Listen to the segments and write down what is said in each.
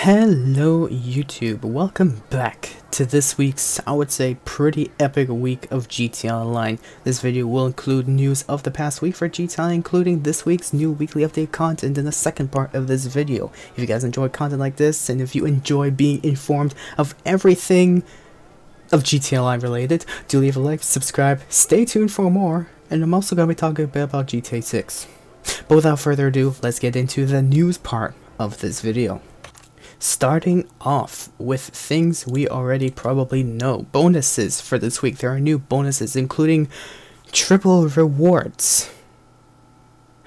Hello YouTube, welcome back to this week's, I would say, pretty epic week of GTA Online. This video will include news of the past week for GTA, including this week's new weekly update content in the second part of this video. If you guys enjoy content like this, and if you enjoy being informed of everything of GTA Online related, do leave a like, subscribe, stay tuned for more, and I'm also going to be talking a bit about GTA 6. But without further ado, let's get into the news part of this video. Starting off with things we already probably know. Bonuses for this week. There are new bonuses including triple rewards.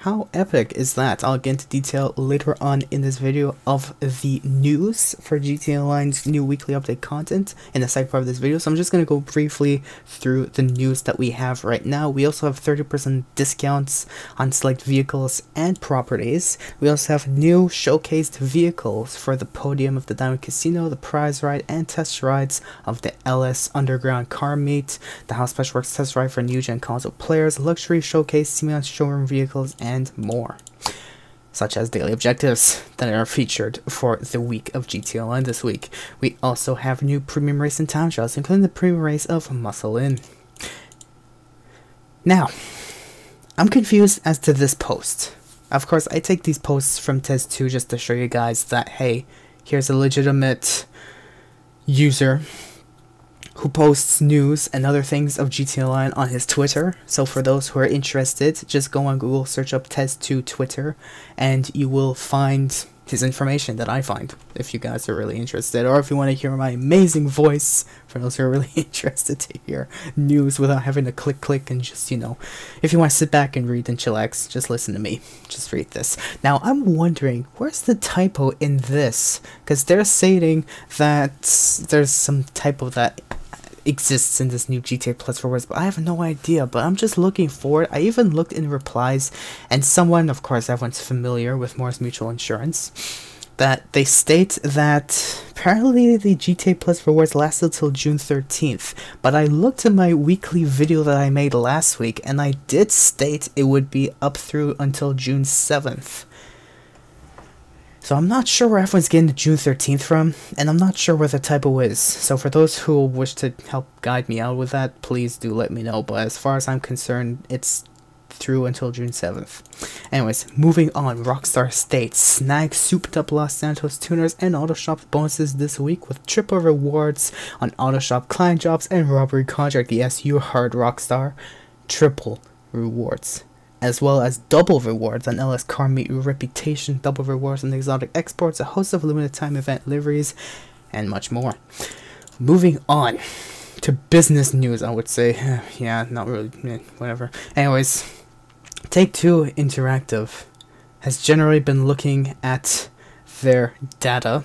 How epic is that? I'll get into detail later on in this video of the news for GTA Online's new weekly update content in the second part of this video. So I'm just going to go briefly through the news that we have right now. We also have 30% discounts on select vehicles and properties. We also have new showcased vehicles for the podium of the Diamond Casino, the prize ride, and test rides of the LS Underground Car Meet, the House Special Works test ride for new gen console players, luxury showcase, Simeon showroom vehicles, and more, such as daily objectives that are featured for the week of GTA Online this week. We also have new premium race and time trials, including the premium race of Muscle In. Now, I'm confused as to this post. Of course, I take these posts from Test 2 just to show you guys that, hey, here's a legitimate user who posts news and other things of GTA Online on his Twitter. So for those who are interested, just go on Google, search up Test2 Twitter, and you will find his information that I find, if you guys are really interested, or if you want to hear my amazing voice, for those who are really interested to hear news without having to click and just, you know, if you want to sit back and read and chillax, just listen to me, just read this. Now, I'm wondering, where's the typo in this? Because they're stating that there's some typo that exists in this new GTA Plus rewards, but I have no idea. But I'm just looking for it. I even looked in replies, and someone, of course everyone's familiar with Morris Mutual Insurance, that they state that apparently the GTA Plus rewards lasted till June 13th, but I looked at my weekly video that I made last week, and I did state it would be up through until June 7th. So I'm not sure where everyone's getting the June 13th from, and I'm not sure where the typo is. So for those who wish to help guide me out with that, please do let me know. But as far as I'm concerned, it's through until June 7th. Anyways, moving on. Rockstar states, snag souped up Los Santos tuners and auto shop bonuses this week with triple rewards on auto shop client jobs and robbery contract. Yes, you heard Rockstar. Triple rewards, as well as double rewards on LS Car Meet Reputation, double rewards on exotic exports, a host of limited time event liveries, and much more. Moving on to business news, I would say. Yeah, not really, whatever. Anyways, Take-Two Interactive has generally been looking at their data,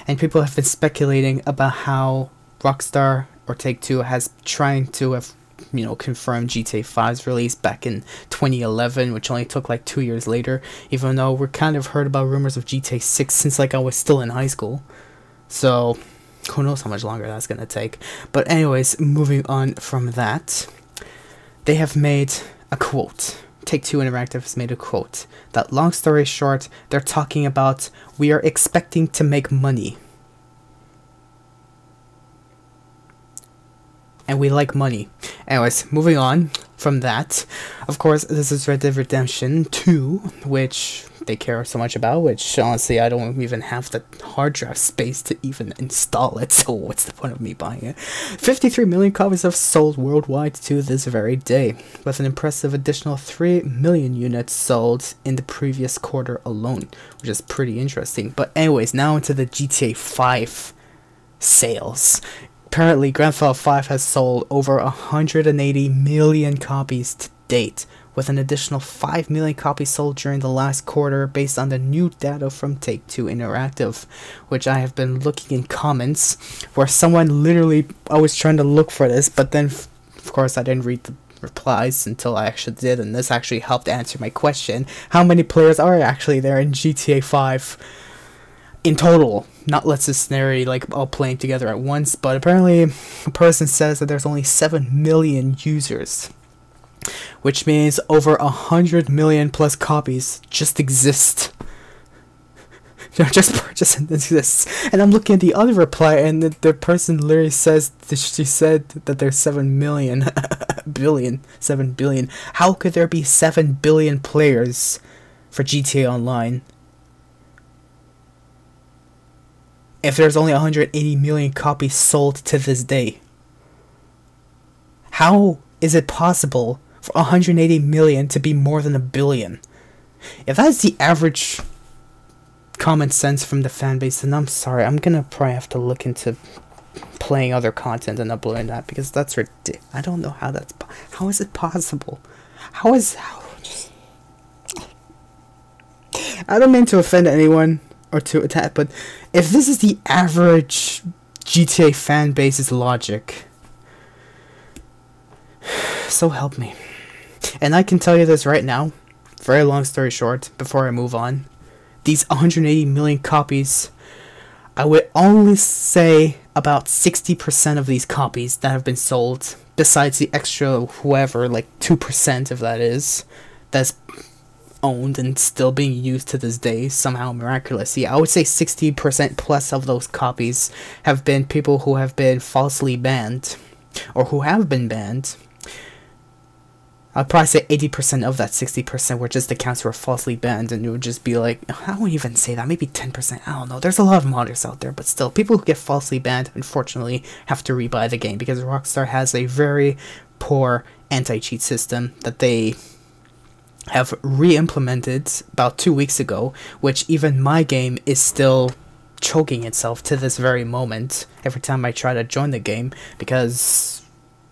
and people have been speculating about how Rockstar or Take-Two has trying to have, you know, confirmed GTA 5's release back in 2011, which only took like 2 years later, even though we're kind of heard about rumors of GTA 6 since like I was still in high school. So who knows how much longer that's gonna take. But anyways, moving on from that, they have made a quote. Take-Two Interactive has made a quote that, long story short, they're talking about, we are expecting to make money. And we like money. Anyways, moving on from that, of course, this is Red Dead Redemption 2, which they care so much about, which honestly I don't even have the hard drive space to even install it, so what's the point of me buying it? 53 million copies have sold worldwide to this very day, with an impressive additional 3 million units sold in the previous quarter alone, which is pretty interesting. But anyways, now into the GTA 5 sales. Apparently, Grand Theft Auto 5 has sold over 180 million copies to date, with an additional 5 million copies sold during the last quarter based on the new data from Take-Two Interactive, which I have been looking in comments where someone literally, I was trying to look for this, but then of course I didn't read the replies until I actually did, and this actually helped answer my question. How many players are actually there in GTA 5? In total, not let's just scenario like all playing together at once, but apparently a person says that there's only 7 million users, which means over 100 million plus copies just exist Just purchasing this. And I'm looking at the other reply, and the person literally says that she said that there's 7 million billion. 7 billion. How could there be 7 billion players for GTA Online if there's only 180 million copies sold to this day? How is it possible for 180 million to be more than a billion? If that's the average common sense from the fan base, then I'm sorry, I'm gonna probably have to look into playing other content and uploading that, because that's ridiculous. I don't know how that's how is it possible? I don't mean to offend anyone or to attack, but if this is the average GTA fan base's logic, so help me. And I can tell you this right now, very long story short, before I move on, these 180 million copies, I would only say about 60% of these copies that have been sold, besides the extra whoever, like 2% of that is, that's owned and still being used to this day, somehow miraculously. I would say 60% plus of those copies have been people who have been falsely banned, or who have been banned. I'd probably say 80% of that 60% were just accounts who were falsely banned, and it would just be like, I wouldn't even say that, maybe 10%, I don't know. There's a lot of modders out there, but still, people who get falsely banned, unfortunately, have to rebuy the game, because Rockstar has a very poor anti-cheat system that they have re-implemented about 2 weeks ago, which even my game is still choking itself to this very moment, every time I try to join the game, because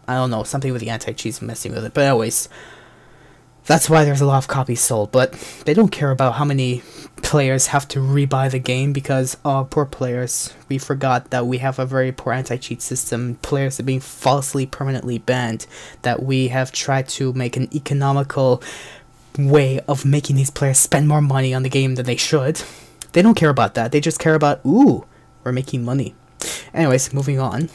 I don't know, something with the anti-cheat's messing with it. But anyways, that's why there's a lot of copies sold. But they don't care about how many players have to rebuy the game, because, oh, poor players, we forgot that we have a very poor anti-cheat system. Players are being falsely permanently banned, that we have tried to make an economical way of making these players spend more money on the game than they should. They don't care about that. They just care about, ooh, we're making money. Anyways, moving on.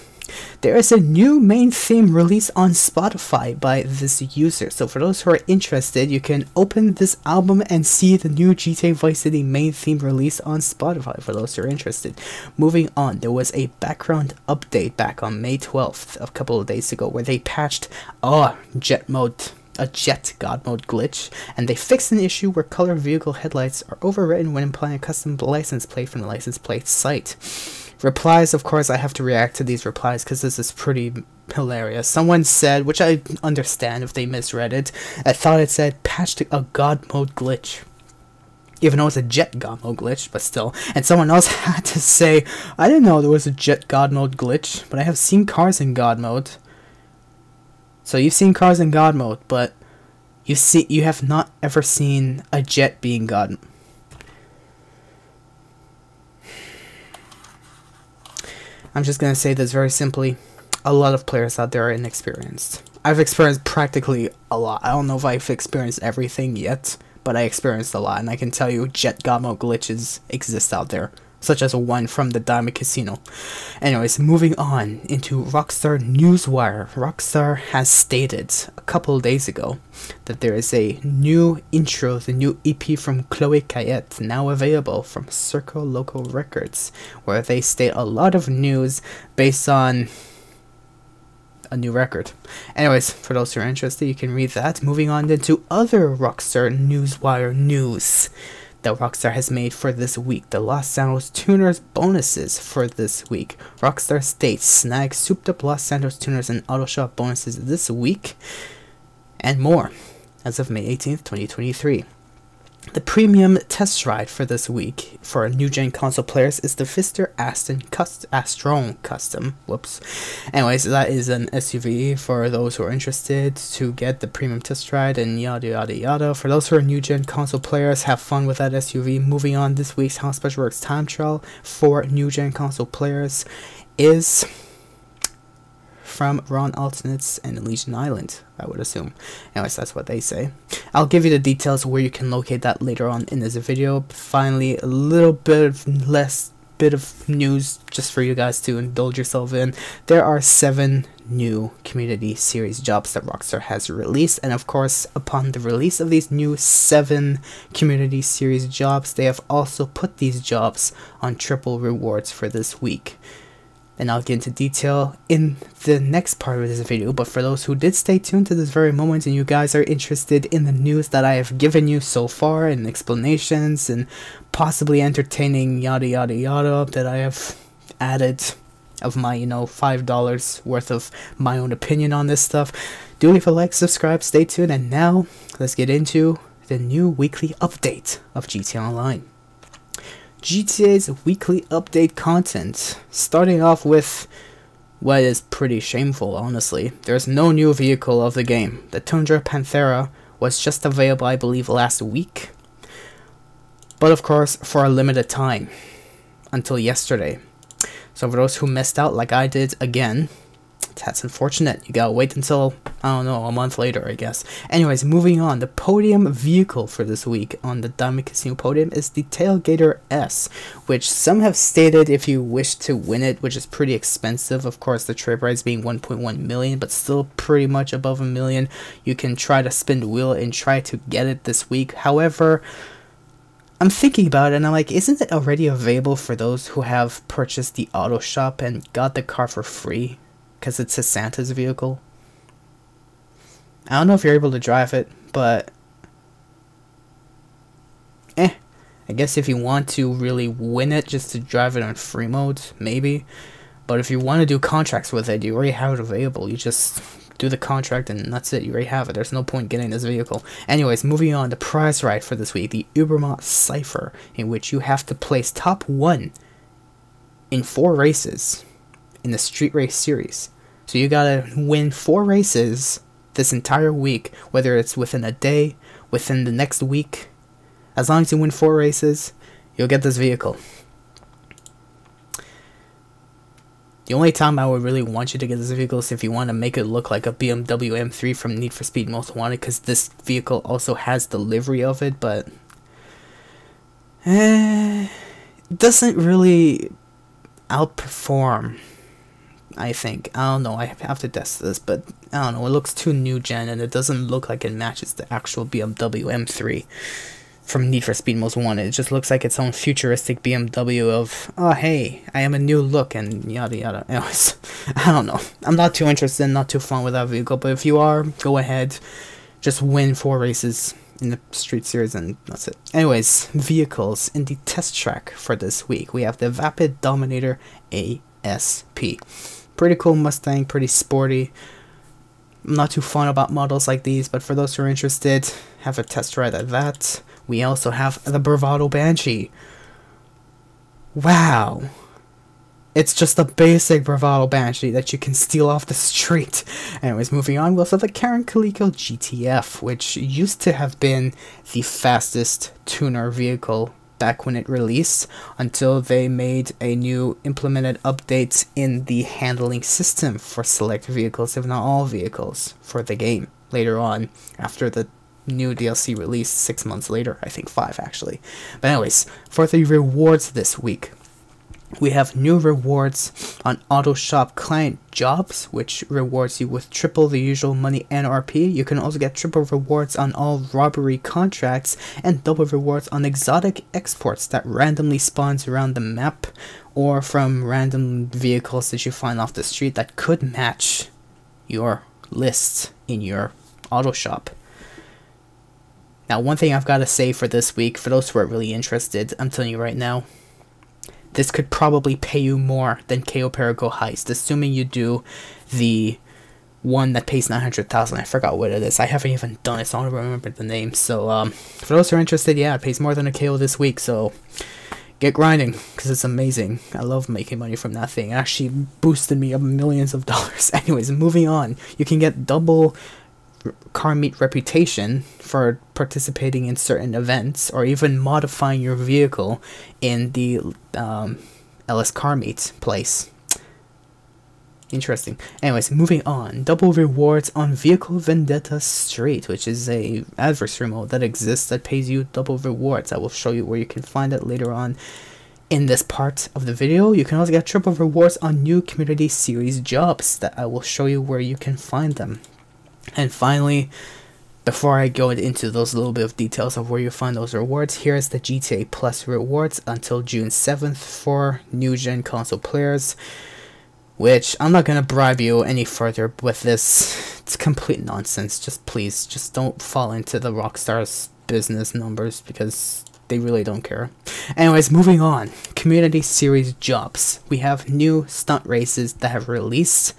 There is a new main theme released on Spotify by this user. So for those who are interested, you can open this album and see the new GTA Vice City main theme release on Spotify, for those who are interested. Moving on, there was a background update back on May 12th, a couple of days ago, where they patched a jet god mode glitch, and they fixed an issue where color vehicle headlights are overwritten when implying a custom license plate from the license plate site. Replies, of course, I have to react to these replies because this is pretty hilarious. Someone said, which I understand if they misread it, I thought it said patched a god mode glitch, even though it's a jet god mode glitch, but still. And someone else had to say, I didn't know there was a jet god mode glitch, but I have seen cars in god mode. So you've seen cars in god mode, but you have not ever seen a jet being god mode. I'm just gonna say this very simply. A lot of players out there are inexperienced. I've experienced practically a lot. I don't know if I've experienced everything yet, but I experienced a lot, and I can tell you jet god mode glitches exist out there, such as one from the Diamond Casino. Anyways, moving on into Rockstar Newswire. Rockstar has stated a couple of days ago that there is a new intro, the new EP from Chloe Kayet, now available from Circle Local Records, where they state a lot of news based on a new record. Anyways, for those who are interested, you can read that. Moving on into other Rockstar Newswire news that Rockstar has made for this week. The Los Santos Tuners bonuses for this week. Rockstar states snag souped up Los Santos Tuners and auto shop bonuses this week, and more, as of May 18th, 2023. The premium test ride for this week for new-gen console players is the Fister Astron Custom. Whoops. Anyways, that is an SUV for those who are interested to get the premium test ride and yada yada yada. For those who are new-gen console players, have fun with that SUV. Moving on, this week's How Special Works time trial for new-gen console players is from Ron Alternates and Elysian Island, I would assume. Anyways, that's what they say. I'll give you the details where you can locate that later on in this video. Finally, a little bit less bit of news just for you guys to indulge yourself in. There are 7 new community series jobs that Rockstar has released, and of course, upon the release of these new 7 community series jobs, they have also put these jobs on triple rewards for this week. And I'll get into detail in the next part of this video, but for those who did stay tuned to this very moment and you guys are interested in the news that I have given you so far and explanations and possibly entertaining yada yada yada that I have added of my, $5 worth of my own opinion on this stuff, do leave a like, subscribe, stay tuned, and now let's get into the new weekly update of GTA Online. GTA's weekly update content, starting off with what is pretty shameful, honestly. There's no new vehicle of the game. The Tundra Panthera was just available, I believe, last week, but of course for a limited time, until yesterday. So for those who missed out like I did again, that's unfortunate. You gotta wait until, I don't know, a month later, I guess. Anyways, moving on. The podium vehicle for this week on the Diamond Casino podium is the Tailgater S, which some have stated if you wish to win it, which is pretty expensive. Of course, the trade price being 1.1 million, but still pretty much above a million. You can try to spin the wheel and try to get it this week. However, I'm thinking about it and I'm like, isn't it already available for those who have purchased the auto shop and got the car for free? Because it's a Santa's vehicle. I don't know if you're able to drive it, but I guess if you want to really win it just to drive it on free mode, maybe. But if you want to do contracts with it, you already have it available. You just do the contract and that's it. You already have it. There's no point getting this vehicle. Anyways, moving on. The prize ride for this week, the Ubermont Cypher, in which you have to place top 1 in 4 races in the street race series. So you gotta win 4 races this entire week, whether it's within a day, within the next week. As long as you win 4 races, you'll get this vehicle. The only time I would really want you to get this vehicle is if you want to make it look like a BMW M3 from Need for Speed Most Wanted, because this vehicle also has the livery of it, but it doesn't really outperform, I think. I don't know, I have to test this, but I don't know, it looks too new gen and it doesn't look like it matches the actual BMW M3 from Need for Speed Most Wanted. It just looks like its own futuristic BMW of, oh hey, I am a new look and yada yada. Anyways, I don't know. I'm not too interested, not too fun with that vehicle, but if you are, go ahead. Just win 4 races in the street series and that's it. Anyways, vehicles in the test track for this week. We have the Vapid Dominator ASP. Pretty cool Mustang, pretty sporty. I'm not too fun about models like these, but for those who are interested, have a test ride at that. We also have the Bravado Banshee. Wow. It's just a basic Bravado Banshee that you can steal off the street. Anyways, moving on, we also have the Karen Coleco GTF, which used to have been the fastest tuner vehicle back when it released, until they made a new implemented updates in the handling system for select vehicles, if not all vehicles, for the game later on, after the new DLC released 6 months later, I think 5 actually. But anyways, for the rewards this week, we have new rewards on Auto Shop client jobs, which rewards you with triple the usual money NRP. You can also get triple rewards on all robbery contracts and double rewards on exotic exports that randomly spawns around the map or from random vehicles that you find off the street that could match your list in your Auto Shop. Now, one thing I've got to say for this week, for those who are really interested, I'm telling you right now, this could probably pay you more than Cayo Perico heist, assuming you do the one that pays 900,000. I forgot what it is. I haven't even done it, so I don't remember the name. So, for those who are interested, yeah, it pays more than a KO this week. So, get grinding, because it's amazing. I love making money from that thing. It actually boosted me up millions of dollars. Anyways, moving on. You can get double car meet reputation for participating in certain events, or even modifying your vehicle in the LS car meet place. Interesting. Anyways, moving on. Double rewards on Vehicle Vendetta Street, which is a adversary mode that exists that pays you double rewards. I will show you where you can find it later on In this part of the video, you can also get triple rewards on new community series jobs that I will show you where you can find them. And finally, before I go into those little bit of details of where you find those rewards, here's the GTA Plus rewards until June 7th for new gen console players, which I'm not going to bribe you any further with this. It's complete nonsense. Just please, just don't fall into the Rockstar's business numbers because they really don't care. Anyways, moving on. Community series jobs. We have new stunt races that have released,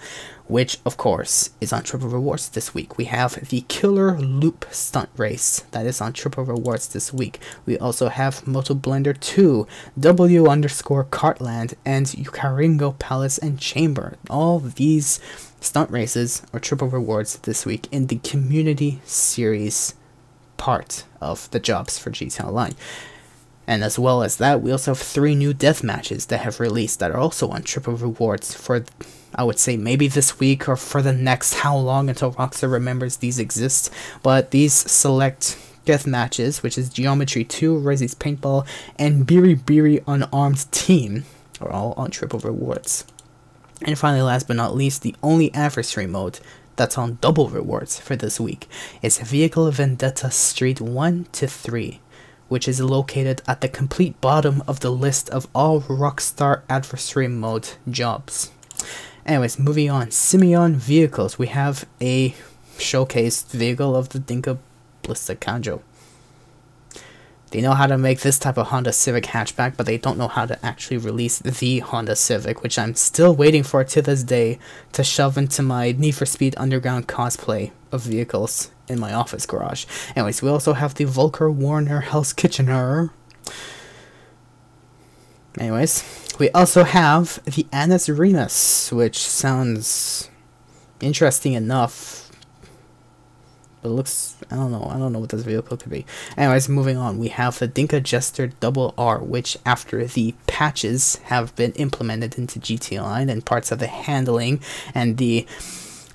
which of course is on triple rewards this week. We have the Killer Loop stunt race that is on triple rewards this week. We also have Moto Blender 2, W_Cartland, and Yucaringo Palace and Chamber. All of these stunt races are triple rewards this week in the community series part of the jobs for GTA Online. And as well as that, we also have 3 new death matches that have released that are also on triple rewards for, I would say, maybe this week or for the next how long until Rockstar remembers these exist. But these select death matches, which is Geometry 2, Resi's Paintball, and Biri Biri Unarmed Team, are all on triple rewards. And finally, last but not least, the only adversary mode that's on double rewards for this week is Vehicle Vendetta Street 1 to 3. Which is located at the complete bottom of the list of all Rockstar adversary mode jobs. Anyways, moving on. Simeon vehicles. We have a showcased vehicle of the Dinka Blista Kanjo. They know how to make this type of Honda Civic hatchback, but they don't know how to actually release the Honda Civic, which I'm still waiting for to this day to shove into my Need for Speed Underground cosplay of vehicles in my office garage. Anyways, we also have the Volker Warner Hell's Kitchener. Anyways, we also have the Annis Remus, which sounds interesting enough. But it looks, I don't know what this vehicle could be. Anyways, moving on, we have the Dinka Jester RR, which after the patches have been implemented into GTA Online and parts of the handling and the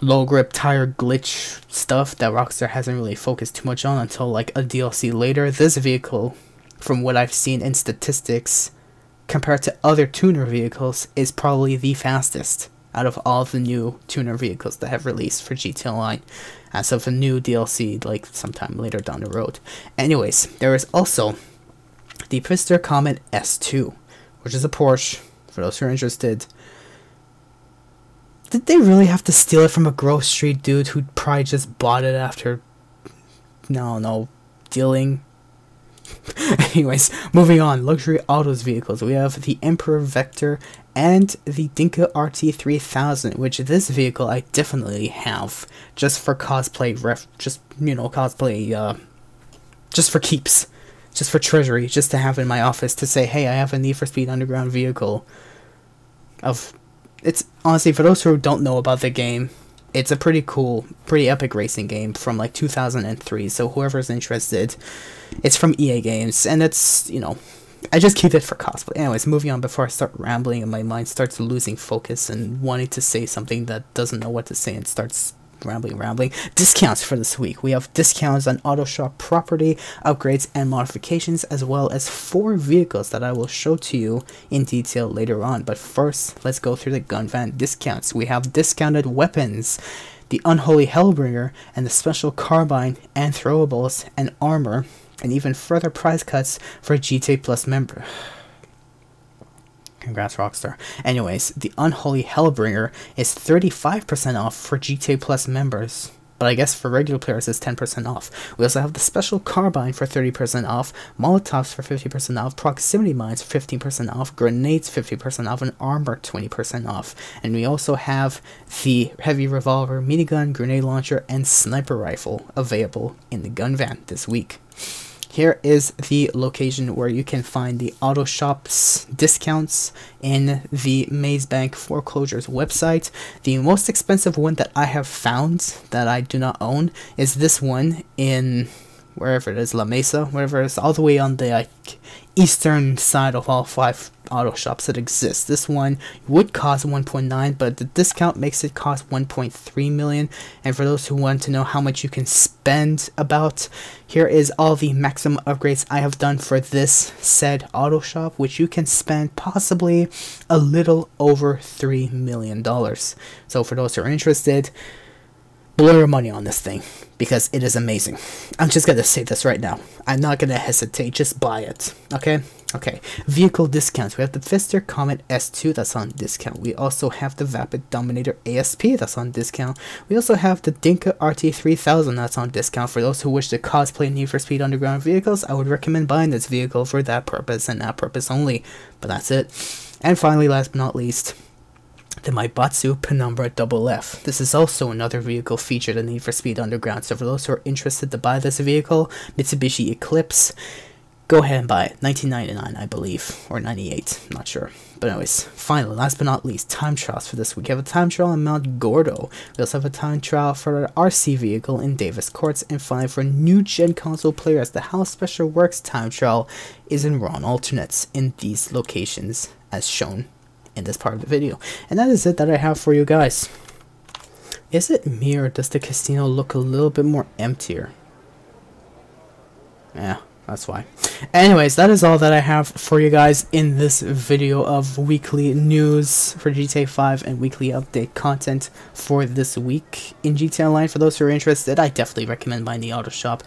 low grip tire glitch stuff that Rockstar hasn't really focused too much on until like a DLC later. This vehicle, from what I've seen in statistics, compared to other tuner vehicles, is probably the fastest out of all of the new tuner vehicles that have released for GTA Online as of a new DLC like sometime later down the road. Anyways, there is also the Pfister Comet S2, which is a Porsche, for those who are interested. Did they really have to steal it from a Grove Street dude who probably just bought it after, no, dealing? Anyways, moving on. Luxury autos vehicles. We have the Emperor Vector and the Dinka RT3000, which this vehicle I definitely have just for cosplay just for keeps, just for treasury, just to have in my office to say, hey, I have a Need for Speed Underground vehicle. It's honestly, for those who don't know about the game, it's a pretty cool, pretty epic racing game from like 2003, so whoever's interested, it's from EA Games, and it's, I just keep it for cosplay. Anyways, moving on before I start rambling and my mind starts losing focus and wanting to say something that doesn't know what to say and starts rambling. Discounts for this week. We have discounts on auto shop property, upgrades, and modifications, as well as 4 vehicles that I will show to you in detail later on. But first, let's go through the gun van discounts. We have discounted weapons, the Unholy Hellbringer, and the Special Carbine, and throwables, and armor, and even further price cuts for GTA Plus member. Congrats, Rockstar. Anyways, the Unholy Hellbringer is 35% off for GTA Plus members, but I guess for regular players it's 10% off. We also have the Special Carbine for 30% off, Molotovs for 50% off, Proximity Mines for 15% off, Grenades 50% off, and Armor 20% off. And we also have the Heavy Revolver, Minigun, Grenade Launcher, and Sniper Rifle available in the gun van this week. Here is the location where you can find the auto shops discounts in the Maze Bank Foreclosures website. The most expensive one that I have found that I do not own is this one in wherever it is, La Mesa, wherever it is, all the way on the eastern side of all 5 auto shops that exist. This one would cost 1.9, but the discount makes it cost 1.3 million. And for those who want to know how much you can spend about, here is all the maximum upgrades I have done for this said auto shop, which you can spend possibly a little over $3 million. So for those who are interested, blow your money on this thing, because it is amazing. I'm just gonna say this right now. I'm not gonna hesitate. Just buy it. Okay? Okay. Vehicle discounts. We have the Pfister Comet S2 that's on discount. We also have the Vapid Dominator ASP that's on discount. We also have the Dinka RT3000 that's on discount. For those who wish to cosplay Need for Speed Underground vehicles, I would recommend buying this vehicle for that purpose and that purpose only. But that's it. And finally, last but not least, the Maibatsu Penumbra FF. This is also another vehicle featured in Need for Speed Underground, so for those who are interested to buy this vehicle, Mitsubishi Eclipse, go ahead and buy it. $19.99, I believe, or $98, I'm not sure. But anyways, finally, last but not least, time trials for this week. We have a time trial in Mount Gordo. We also have a time trial for our RC vehicle in Davis Courts. And finally, for new gen console players, the How Special Works time trial is in Ron Alternates in these locations as shown in this part of the video. And that is it that I have for you guys. Is it me, or does the casino look a little bit more emptier? Yeah, that's why. Anyways, that is all that I have for you guys in this video of weekly news for GTA 5 and weekly update content for this week in GTA Online. For those who are interested, I definitely recommend buying the auto shop.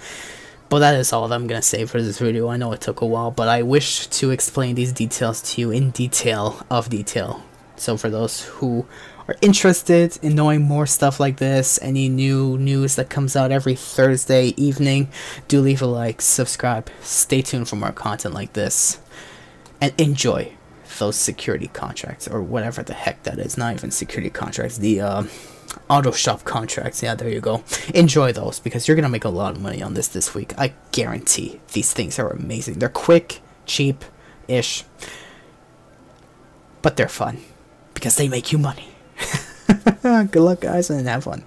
But that is all that I'm going to say for this video. I know it took a while, but I wish to explain these details to you in detail of detail. So for those who are interested in knowing more stuff like this, any new news that comes out every Thursday evening, do leave a like, subscribe, stay tuned for more content like this, and enjoy those security contracts, or whatever the heck that is. Not even security contracts, the auto shop contracts. Yeah, there you go. Enjoy those, because you're gonna make a lot of money on this week. I guarantee these things are amazing. They're quick, cheap-ish, but they're fun because they make you money. Good luck, guys, and have fun.